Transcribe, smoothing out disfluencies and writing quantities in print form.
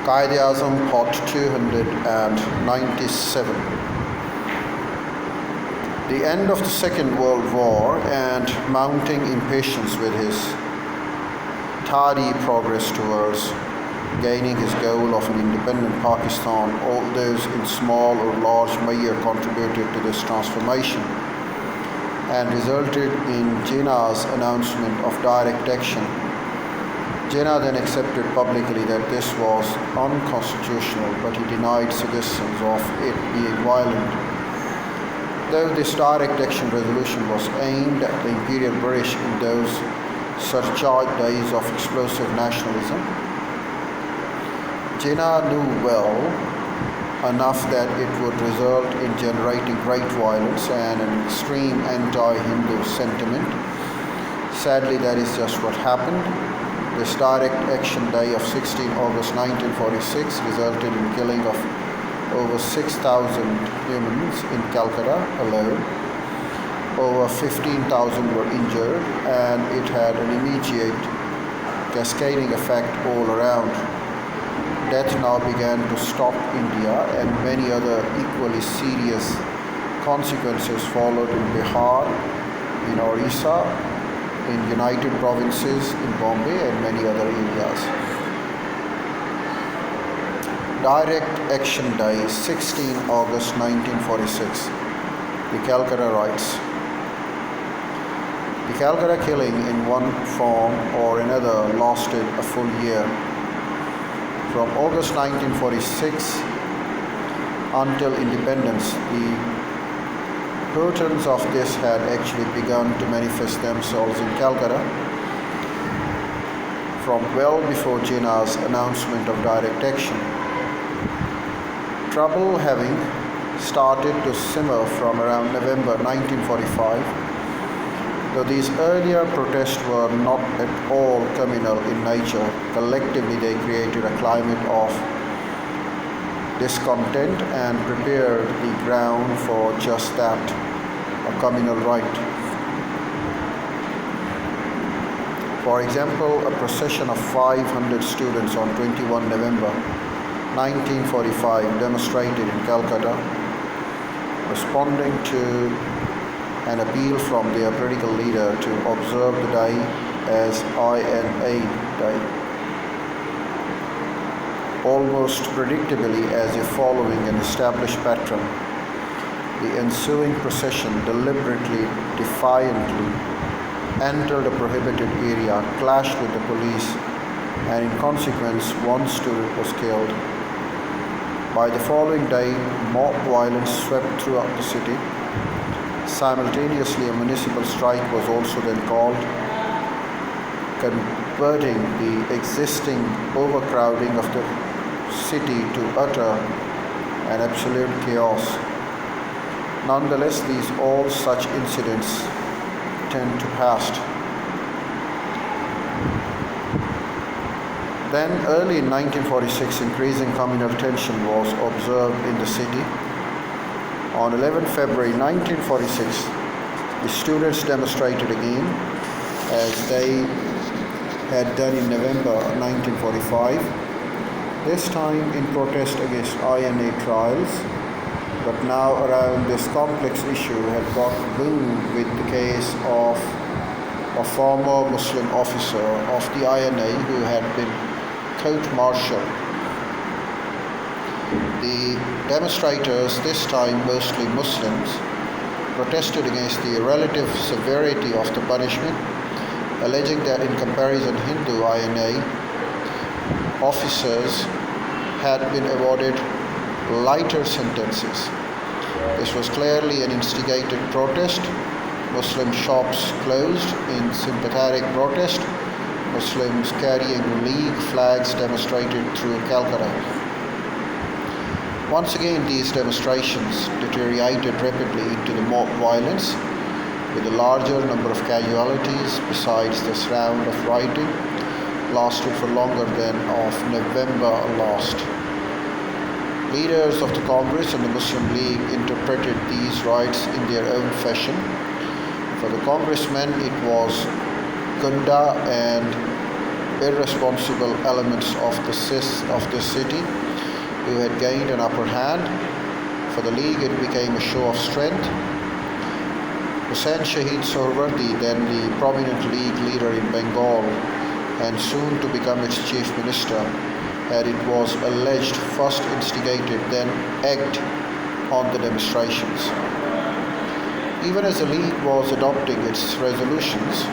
Quaid Azam, Part 297. The end of the Second World War and mounting impatience with his tardy progress towards gaining his goal of an independent Pakistan, all those in small or large measure contributed to this transformation and resulted in Jinnah's announcement of direct action. Jinnah then accepted publicly that this was unconstitutional, but he denied suggestions of it being violent. Though this direct action resolution was aimed at the Imperial British in those surcharged days of explosive nationalism, Jinnah knew well enough that it would result in generating great violence and an extreme anti-Hindu sentiment. Sadly, that is just what happened. This direct action day of 16 August 1946 resulted in killing of over 6,000 humans in Calcutta alone. Over 15,000 were injured, and it had an immediate cascading effect all around. Death now began to stop India, and many other equally serious consequences followed in Bihar, in Orissa, in United Provinces, in Bombay, and many other areas. Direct Action Day, 16 August 1946. The Calcutta Riots. The Calcutta killing in one form or another lasted a full year. From August 1946 until independence, the curtains of this had actually begun to manifest themselves in Calcutta from well before Jinnah's announcement of direct action. Trouble having started to simmer from around November 1945, though these earlier protests were not at all communal in nature, collectively they created a climate of discontent and prepared the ground for just that, a communal right. For example, a procession of 500 students on 21 November 1945 demonstrated in Calcutta, responding to an appeal from their political leader to observe the day as INA Day. Almost predictably, as if following an established pattern, the ensuing procession deliberately, defiantly entered a prohibited area, clashed with the police, and in consequence, one student was killed. By the following day, mob violence swept throughout the city. Simultaneously, a municipal strike was also then called, converting the existing overcrowding of the city to utter and absolute chaos. Nonetheless, these all such incidents tend to pass. Then, early in 1946, increasing communal tension was observed in the city. On 11 February 1946, the students demonstrated again, as they had done in November 1945, this time in protest against INA trials, but now around this complex issue had got wind with the case of a former Muslim officer of the INA who had been court-martialed. The demonstrators, this time mostly Muslims, protested against the relative severity of the punishment, alleging that in comparison Hindu INA officers had been awarded lighter sentences. This was clearly an instigated protest. Muslim shops closed in sympathetic protest. Muslims carrying League flags demonstrated through Calcutta. Once again, these demonstrations deteriorated rapidly into the mob violence, with a larger number of casualties. Besides, this round of rioting lasted for longer than of November last. Leaders of the Congress and the Muslim League interpreted these riots in their own fashion. For the congressmen, it was Gunda and irresponsible elements of the city who had gained an upper hand. For the League, it became a show of strength. Hussain Shahid Sohrawardi, then the prominent League leader in Bengal and soon to become its chief minister, had, it was alleged, first instigated, then egged on the demonstrations. Even as the League was adopting its resolutions,